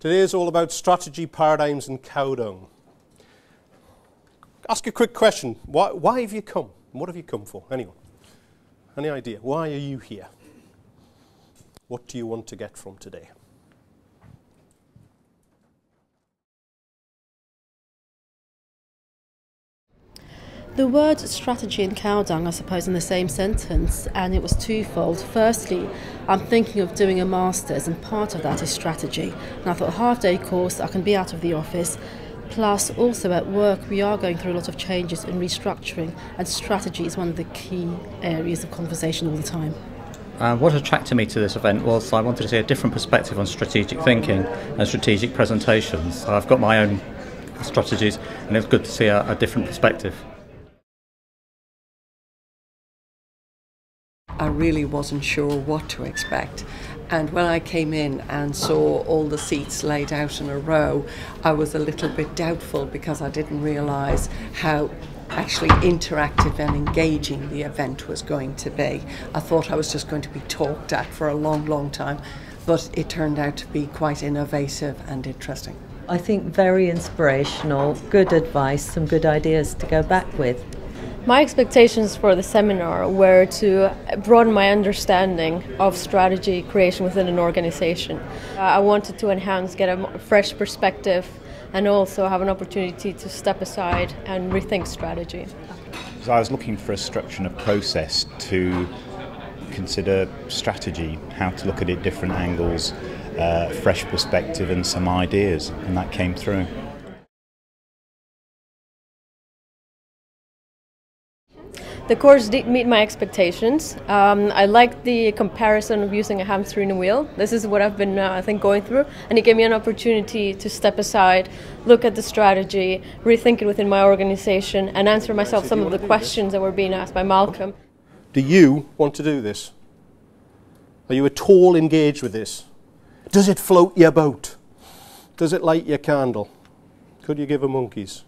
Today is all about strategy, paradigms and Cowdung. Ask a quick question. Why have you come? What have you come for? Anyone? Any idea? Why are you here? What do you want to get from today? The word strategy and Cowdung, I suppose, in the same sentence, and it was twofold. Firstly, I'm thinking of doing a master's, and part of that is strategy. And I thought a half-day course, I can be out of the office. Plus, also at work, we are going through a lot of changes and restructuring, and strategy is one of the key areas of conversation all the time. What attracted me to this event was I wanted to see a different perspective on strategic thinking and strategic presentations. I've got my own strategies, and it was good to see a different perspective. I really wasn't sure what to expect, and when I came in and saw all the seats laid out in a row, I was a little bit doubtful because I didn't realise how actually interactive and engaging the event was going to be. I thought I was just going to be talked at for a long time, but it turned out to be quite innovative and interesting. I think very inspirational, good advice, some good ideas to go back with. My expectations for the seminar were to broaden my understanding of strategy creation within an organization. I wanted to enhance, get a fresh perspective, and also have an opportunity to step aside and rethink strategy. So I was looking for a structure and a process to consider strategy, how to look at it different angles, fresh perspective and some ideas, and that came through. The course did meet my expectations. I liked the comparison of using a hamster in a wheel. This is what I've been, I think, going through, and it gave me an opportunity to step aside, look at the strategy, rethink it within my organization, and answer myself some of the questions that were being asked by Malcolm. Do you want to do this? Are you at all engaged with this? Does it float your boat? Does it light your candle? Could you give a monkeys?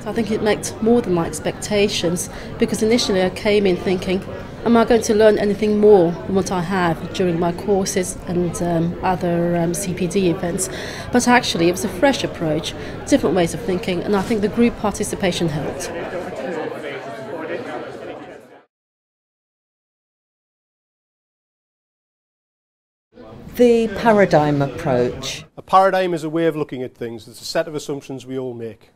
So I think it met more than my expectations, because initially I came in thinking, am I going to learn anything more than what I have during my courses and other CPD events? But actually it was a fresh approach, different ways of thinking, and I think the group participation helped. The paradigm approach. A paradigm is a way of looking at things. It's a set of assumptions we all make.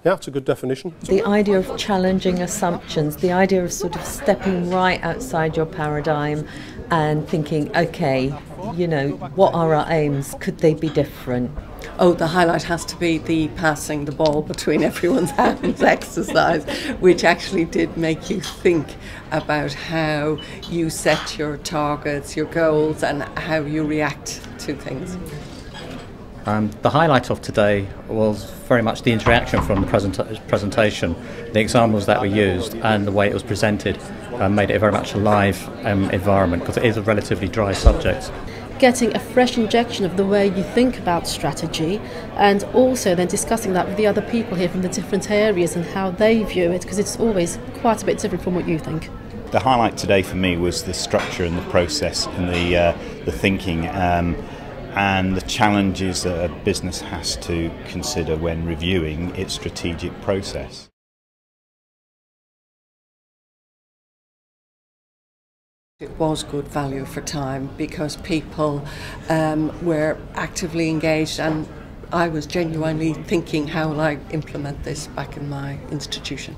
Yeah, it's a good definition. The idea of challenging assumptions, the idea of sort of stepping right outside your paradigm and thinking, okay, you know, what are our aims? Could they be different? Oh, the highlight has to be the passing the ball between everyone's hands exercise, which actually did make you think about how you set your targets, your goals, and how you react to things. The highlight of today was very much the interaction from the presentation, the examples that we used and the way it was presented made it a very much a live environment, because it is a relatively dry subject. Getting a fresh injection of the way you think about strategy, and also then discussing that with the other people here from the different areas and how they view it, because it's always quite a bit different from what you think. The highlight today for me was the structure and the process and the thinking and the challenges that a business has to consider when reviewing its strategic process. It was good value for time because people were actively engaged, and I was genuinely thinking, how will I implement this back in my institution?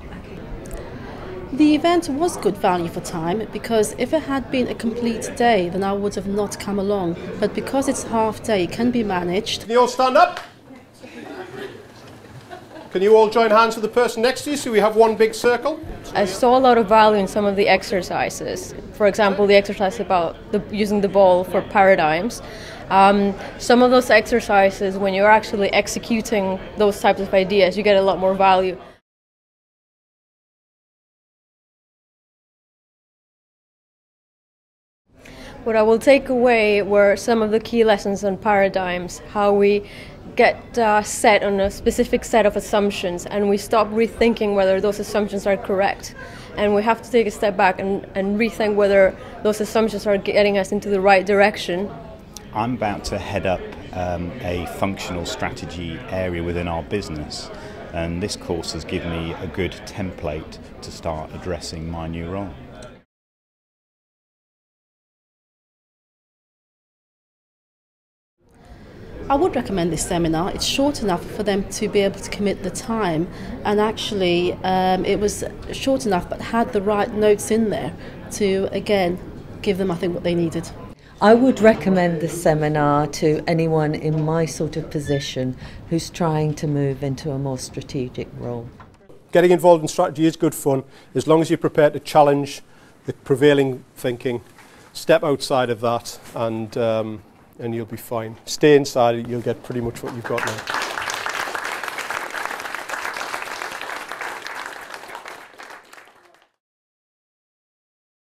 The event was good value for time, because if it had been a complete day then I would have not come along, but because it's half day it can be managed. Can you all stand up? Can you all join hands with the person next to you so we have one big circle? I saw a lot of value in some of the exercises. For example, the exercise about using the ball for paradigms. Some of those exercises, when you're actually executing those types of ideas, you get a lot more value. What I will take away were some of the key lessons on paradigms, how we get set on a specific set of assumptions and we stop rethinking whether those assumptions are correct. And we have to take a step back and rethink whether those assumptions are getting us into the right direction. I'm about to head up a functional strategy area within our business, and this course has given me a good template to start addressing my new role. I would recommend this seminar. It's short enough for them to be able to commit the time, and actually it was short enough but had the right notes in there to, again, give them, I think, what they needed. I would recommend this seminar to anyone in my sort of position who's trying to move into a more strategic role. Getting involved in strategy is good fun, as long as you're prepared to challenge the prevailing thinking, step outside of that, and you'll be fine. Stay inside it, you'll get pretty much what you've got now.